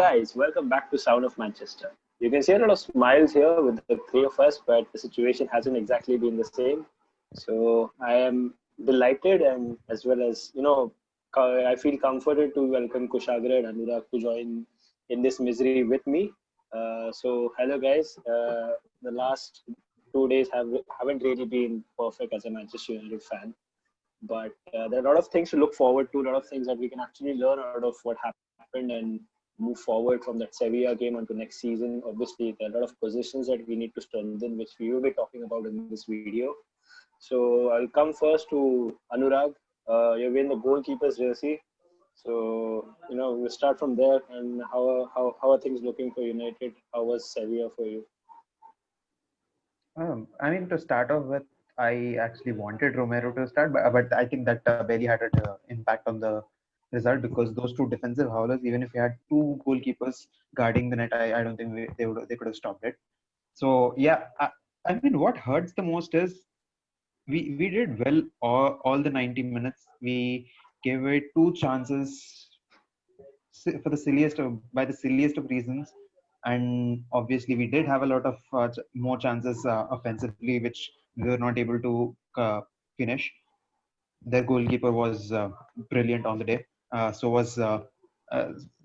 guys, welcome back to Sound of Manchester. You can see a lot of smiles here with the three of us, but the situation hasn't exactly been the same. So I am delighted and as well as, I feel comforted to welcome Kushagra and Anurag to join in this misery with me. So hello guys. The last 2 days haven't really been perfect as a Manchester United fan, but there are a lot of things to look forward to, a lot of things that we can actually learn out of what happened and move forward from that Sevilla game onto next season. Obviously, there are a lot of positions that we need to strengthen, which we will be talking about in this video. So I'll come first to Anurag. You're wearing the goalkeeper's jersey. So, we'll start from there. And how are things looking for United? How was Sevilla for you? To start off with, I actually wanted Romero to start, but I think that barely had an impact on the result because those two defensive howlers, even if you had two goalkeepers guarding the net, I don't think they could have stopped it. So yeah, what hurts the most is we did well all the 90 minutes. We gave away two chances for the silliest of reasons, and obviously we did have a lot of more chances offensively, which we were not able to finish. Their goalkeeper was brilliant on the day. So was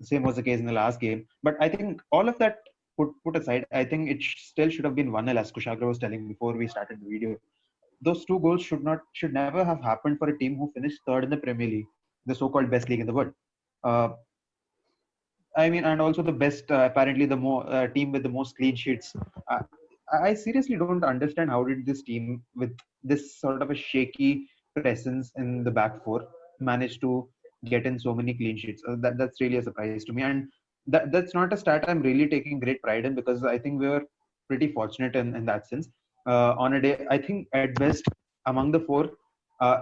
same was the case in the last game. But I think all of that put aside, I think it still should have been 1-0, as Kushagra was telling before we started the video. Those two goals should never have happened for a team who finished third in the Premier League, the so-called best league in the world. And also the best, apparently the more team with the most clean sheets. I seriously don't understand how did this team with this sort of a shaky presence in the back four manage to get in so many clean sheets. That's really a surprise to me, and that's not a stat I'm really taking great pride in because I think we were pretty fortunate in that sense. On a day, I think at best among the four, I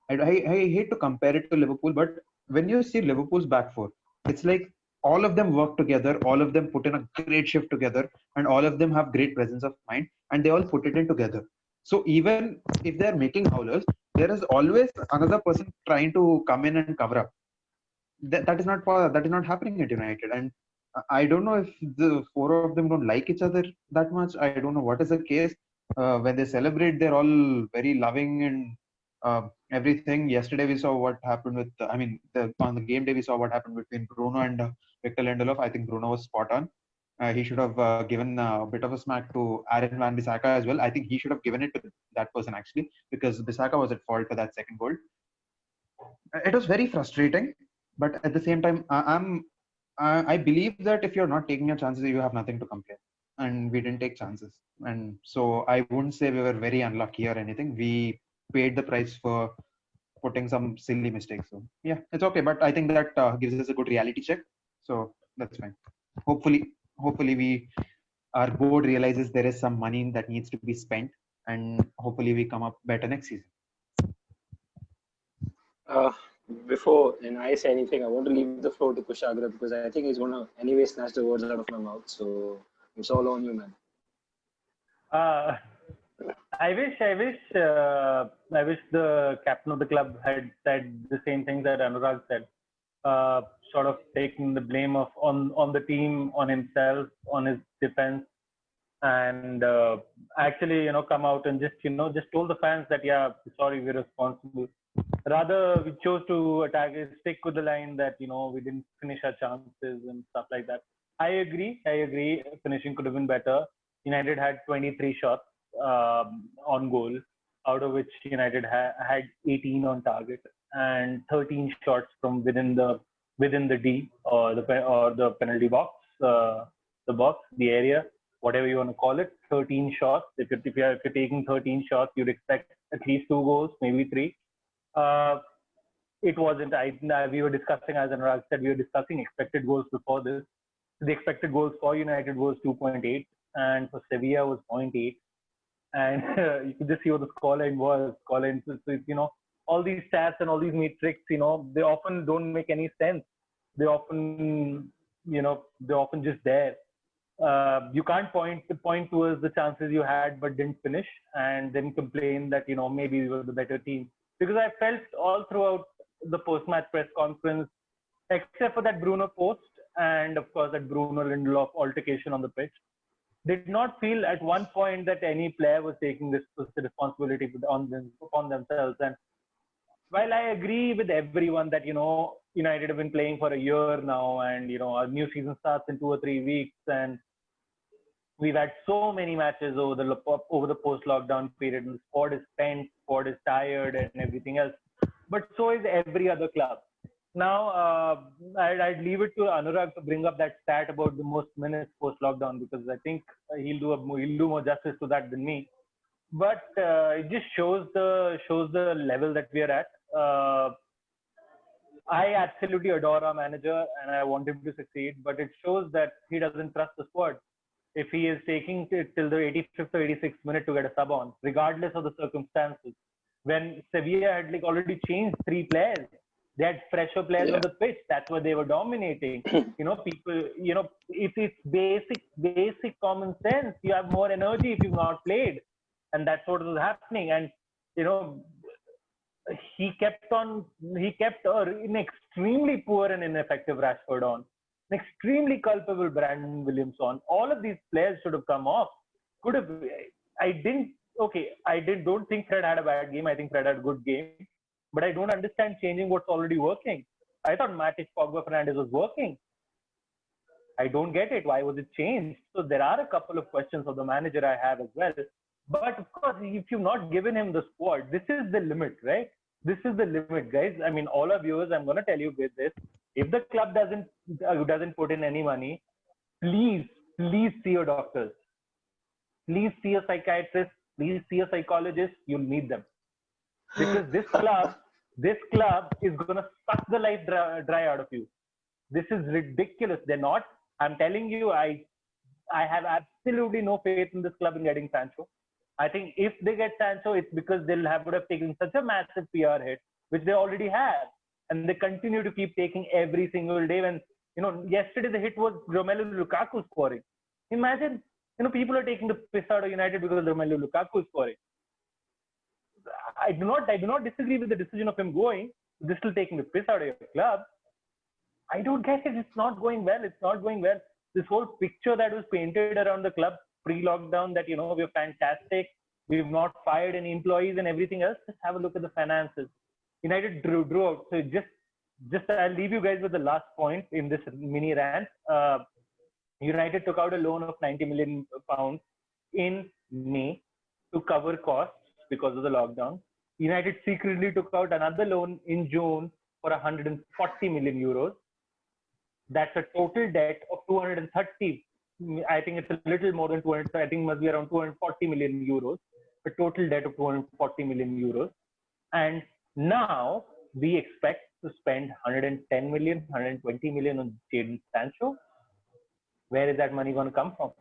hate to compare it to Liverpool, but when you see Liverpool's back four, it's like all of them work together, all of them put in a great shift together, and all of them have great presence of mind, and they all put it in together. So even if they're making howlers, there is always another person trying to come in and cover up. That is not happening at United, and I don't know if the four of them don't like each other that much. I don't know what is the case. When they celebrate, they're all very loving and everything. Yesterday we saw what happened with. On the game day we saw what happened between Bruno and Victor Lindelof. I think Bruno was spot on. He should have given a bit of a smack to Aaron Wan-Bissaka as well. I think he should have given it to that person actually because Bissaka was at fault for that second goal. It was very frustrating, but at the same time, I believe that if you're not taking your chances, you have nothing to complain. And we didn't take chances, and so I wouldn't say we were very unlucky or anything. We paid the price for putting some silly mistakes. So yeah, it's okay. But I think that gives us a good reality check. So that's fine. Hopefully our board realizes there is some money that needs to be spent, and hopefully we come up better next season. Before I say anything, I want to leave the floor to Kushagra because I think he's going to anyway snatch the words out of my mouth. So it's all on you, man. I wish the captain of the club had said the same thing that Anurag said. Sort of taking the blame on the team, on himself, on his defense, and actually come out and just told the fans that sorry, we're responsible. Rather, we chose to stick with the line that we didn't finish our chances and stuff like that. I agree. Finishing could have been better. United had 23 shots on goal, out of which United had 18 on target and 13 shots from within the D or the penalty box, the area, whatever you want to call it. 13 shots. If you're taking 13 shots, you'd expect at least 2 goals, maybe 3. It wasn't. We were discussing, as Anurag said, expected goals before this. The expected goals for United was 2.8, and for Sevilla was 0.8. And you could just see what the scoreline was. So, all these stats and all these metrics, they often don't make any sense. They're often just there. You can't point towards the chances you had but didn't finish, and then complain that maybe we were the better team. Because I felt all throughout the post-match press conference, except for that Bruno post, and of course that Bruno Lindelof altercation on the pitch, did not feel at one point that any player was taking this responsibility upon themselves. And while I agree with everyone that, United have been playing for a year now, and, our new season starts in 2 or 3 weeks, and we've had so many matches over the post-lockdown period, and the squad is spent, squad is tired, and everything else. But so is every other club. Now, I'd leave it to Anurag to bring up that stat about the most minutes post-lockdown, because I think he'll do more justice to that than me. But it just shows the level that we are at. I absolutely adore our manager and I want him to succeed, but it shows that he doesn't trust the squad. If he is taking it till the 85th or 86th minute to get a sub on, regardless of the circumstances, when Sevilla had already changed 3 players, they had fresher players on the pitch. That's why they were dominating. People, it's basic common sense. You have more energy if you've not played, and that's what was happening. And he kept an extremely poor and ineffective Rashford on, an extremely culpable Brandon Williams on. All of these players should have come off. Don't think Fred had a bad game. I think Fred had a good game. But I don't understand changing what's already working. I thought Matic, Pogba, Fernandes was working. I don't get it. Why was it changed? So there are a couple of questions of the manager I have as well. But of course, if you've not given him the squad, this is the limit, right? This is the limit, guys. I mean, all our viewers, I'm going to tell you with this. If the club doesn't put in any money, please see your doctors. Please see a psychiatrist. Please see a psychologist. You'll need them. Because this club is going to suck the life dry out of you. This is ridiculous. They're not. I'm telling you, I have absolutely no faith in this club in getting Sancho. I think if they get Sancho, it's because would have taken such a massive PR hit, which they already have. And they continue to keep taking every single day. When, yesterday the hit was Romelu Lukaku scoring. Imagine, people are taking the piss out of United because Romelu Lukaku is scoring. I do not disagree with the decision of him going. This is taking the piss out of your club. I don't get it. It's not going well. This whole picture that was painted around the club pre-lockdown that, we're fantastic. We've not fired any employees and everything else. Just have a look at the finances. United drew out. So just I'll leave you guys with the last point in this mini rant. United took out a loan of £90 million in May to cover costs because of the lockdown. United secretly took out another loan in June for 140 million euros. That's a total debt of 230. I think it's a little more than 200. I think it must be around 240 million euros. A total debt of 240 million euros. And now we expect to spend 110 million, 120 million on Jadon Sancho. Where is that money going to come from?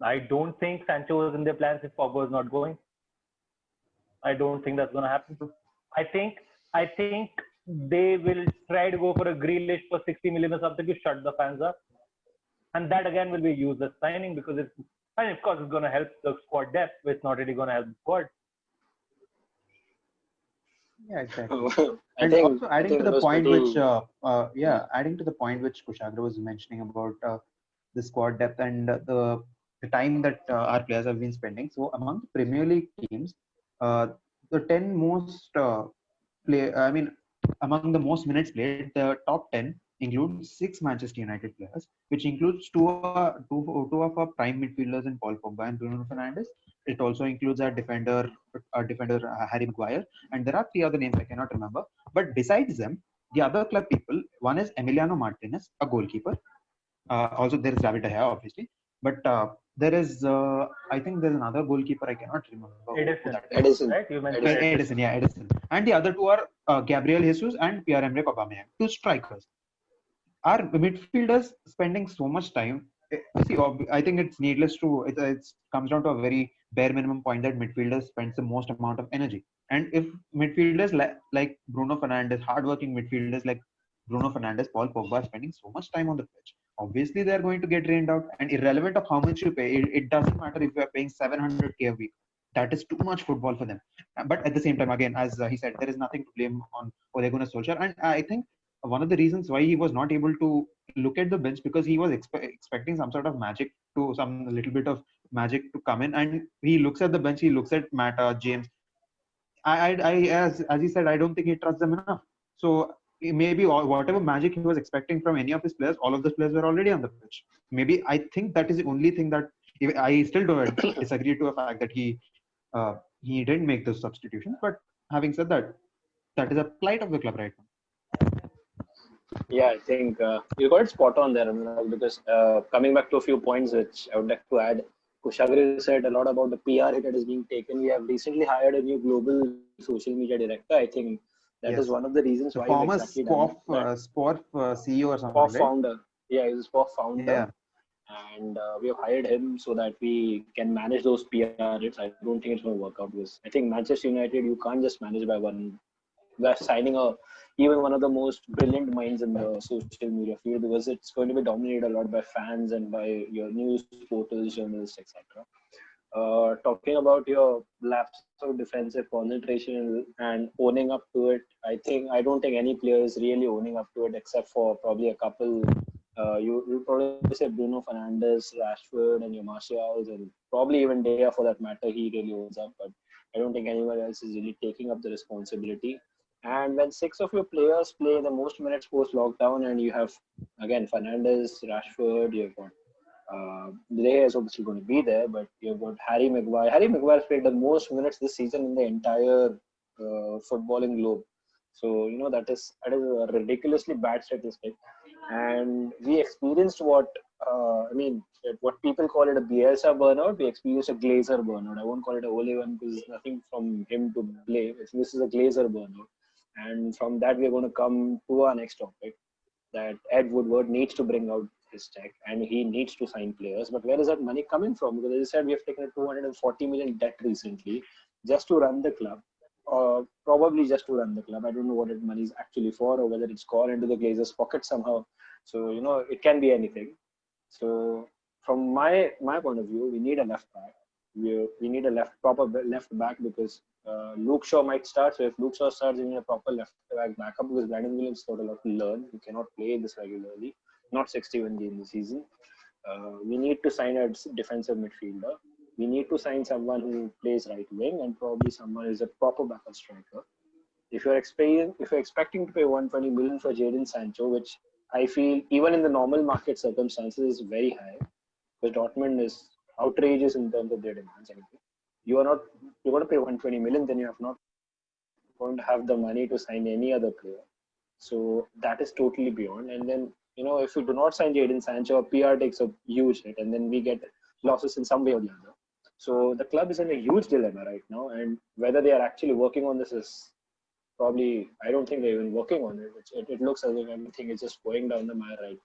I don't think Sancho was in their plans if Pogba was not going. I don't think that's going to happen. I think they will try to go for a Grealish for 60 million or something to shut the fans up. And that again will be a useless signing because of course it's going to help the squad depth, but it's not really going to help the squad. Yeah, exactly. And also adding to the point which Kushagra was mentioning about the squad depth and the time that our players have been spending. So among the Premier League teams, the 10 most among the most minutes played, the top 10 include 6 Manchester United players, which includes two of our prime midfielders in Paul Pogba and Bruno Fernandes. It also includes our defender Harry Maguire, and there are 3 other names I cannot remember. But besides them, the other club people, one is Emiliano Martinez, a goalkeeper. Also, there is David De Gea, obviously. But there is, I think there's another goalkeeper I cannot remember. Edison. Right? You mentioned Edison. And the other 2 are Gabriel Jesus and Pierre-Emerick Aubameyang, 2 strikers. Our midfielders spending so much time. See, I think it's needless to. It comes down to a very bare minimum point that midfielders spends the most amount of energy. And if midfielders like Bruno Fernandes, hardworking midfielders like Bruno Fernandes, Paul Pogba are spending so much time on the pitch, obviously they are going to get drained out. And irrelevant of how much you pay, it doesn't matter if you are paying 700k a week. That is too much football for them. But at the same time, again, as he said, there is nothing to blame on Ole Gunnar Solskjaer. And I think one of the reasons why he was not able to look at the bench, because he was expecting some sort of magic, to some little bit of magic to come in, and he looks at the bench, he looks at Matt, James. As he said, I don't think he trusts them enough. So maybe whatever magic he was expecting from any of his players, all of those players were already on the pitch. Maybe I think that is the only thing that I still don't disagree to the fact that he didn't make those substitutions. But having said that, that is a plight of the club right now. Yeah, I think you got it spot on there, Anurag, because coming back to a few points which I would like to add, Kushagra said a lot about the PR hit that is being taken. We have recently hired a new global social media director. I think that is one of the reasons why former exactly done Sport CEO or something, Sport right? founder. Yeah, he's a Sport founder. Yeah. And we have hired him so that we can manage those PR hits. I don't think it's going to work out because I think Manchester United, you can't just manage by one. We're signing even one of the most brilliant minds in the social media field, because it's going to be dominated a lot by fans and by your news portals, journalists, etc. Talking about your lapse of defensive concentration and owning up to it, I don't think any player is really owning up to it except for probably a couple. You probably say Bruno Fernandes, Rashford, and your Martials, and probably even Dea for that matter. He really owns up, but I don't think anyone else is really taking up the responsibility. And when 6 of your players play the most minutes post lockdown, and you have again Fernandes, Rashford, you've got Dea is obviously going to be there, but you've got Harry Maguire. Harry Maguire played the most minutes this season in the entire footballing globe. So that is a ridiculously bad statistic, and we experienced what people call it a Bielsa burnout. We experienced a Glazer burnout. I won't call it a Ole one because there's nothing from him to blame. This is a Glazer burnout, and from that we're going to come to our next topic, that Ed Woodward needs to bring out his tech and he needs to sign players. But where is that money coming from? Because as I said, we have taken a 240 million debt recently just to run the club, or probably just to run the club. I don't know what that money is actually for, or whether it's gone into the Glazers' pocket somehow. So it can be anything. So from my point of view, we need a left back. We need a proper left back, because Luke Shaw might start. So if Luke Shaw starts, we need a proper left back backup, because Brandon Williams got a lot to learn. He cannot play this regularly, not 61 games this season. We need to sign a defensive midfielder. We need to sign someone who plays right wing, and probably someone who is a proper backup striker. If you're expecting to pay 120 million for Jadon Sancho, which I feel even in the normal market circumstances is very high, because Dortmund is outrageous in terms of their demands. You're going to pay 120 million, then you have not going to have the money to sign any other player. So that is totally beyond. And then if you do not sign Jadon Sancho, PR takes a huge hit, and then we get losses in some way or the other. So the club is in a huge dilemma right now, and whether they are actually working on this is probably, I don't think they're even working on it. It looks as if everything is just going down the mire right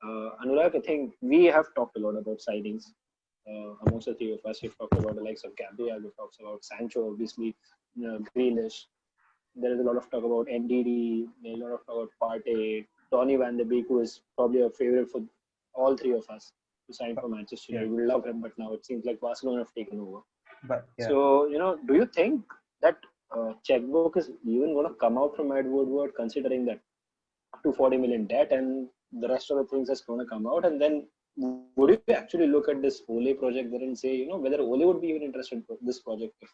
now. Anurag, I think we have talked a lot about signings. Amongst the three of us, we've talked about the likes of Gabriel, we've talked about Sancho, obviously, Grealish. There is a lot of talk about NDD, a lot of talk about Partey, Donny van de Beek, who is probably a favorite for all three of us to sign for Manchester United. We love him, but now it seems like Barcelona have taken over. But So, do you think that checkbook is even going to come out from Ed Woodward, considering that 240 million debt and the rest of the things that's going to come out? And then would you actually look at this Ole project there and say, whether Ole would be even interested in this project if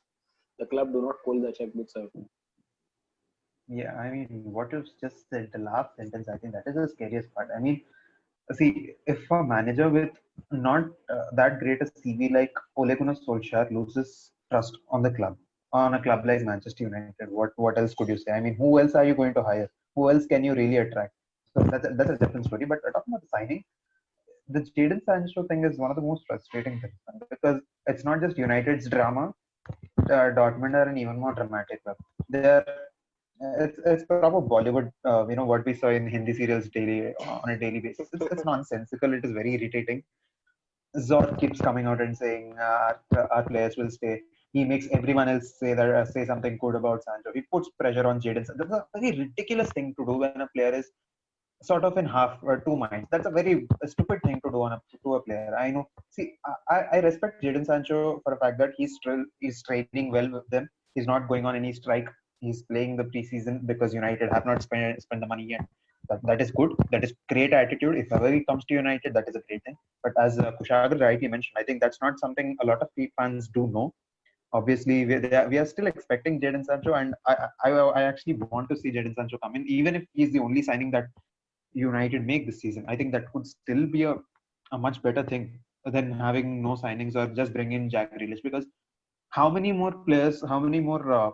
the club do not pull the checkbooks out? Yeah, I mean, what you just said, the last sentence, I think that is the scariest part. I mean, see, if a manager with not that great a CV like Ole Gunnar Solskjaer loses trust on the club, on a club like Manchester United, what else could you say? I mean, who else are you going to hire? Who else can you really attract? So that's a different story. But talking about the signing, the Jadon Sancho thing is one of the most frustrating things, because it's not just United's drama. Dortmund are an even more dramatic club. They're it's proper Bollywood. What we saw in Hindi serials daily on a daily basis. It's nonsensical. It is very irritating. Zod keeps coming out and saying our players will stay. He makes everyone else say something good about Sancho. He puts pressure on Jadon. That's a very ridiculous thing to do when a player is sort of in half or two minds. That's a very stupid thing to do to a player. I know. See, I respect Jadon Sancho for the fact that he's training well with them. He's not going on any strike. he's playing the preseason because United have not spent the money yet. That is good. That is great attitude. If ever he comes to United, that is a great thing. But as Kushagar rightly mentioned, I think that's not something a lot of fans do know. Obviously, we are still expecting Jadon Sancho, and I actually want to see Jadon Sancho come in, even if he's the only signing that United make this season. I think that could still be a much better thing than having no signings or just bring in Jack Grealish. Because how many more players, how many more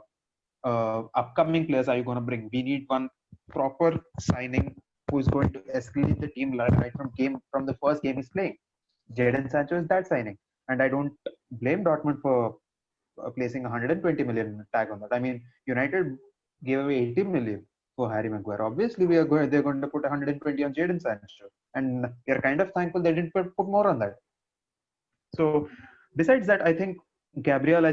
upcoming players are you going to bring? We need one proper signing who is going to escalate the team right from the first game he's playing. Jadon Sancho is that signing, and I don't blame Dortmund for placing 120 million tag on that. I mean, United gave away 80 million for Harry Maguire. Obviously, they're going to put 120 on Jadon Sancho, and we are kind of thankful they didn't put more on that. So, besides that, I think Gabriel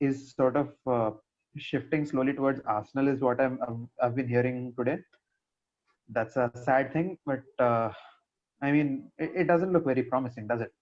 is sort of shifting slowly towards Arsenal, is what I've been hearing today. That's a sad thing, but I mean, it doesn't look very promising, does it?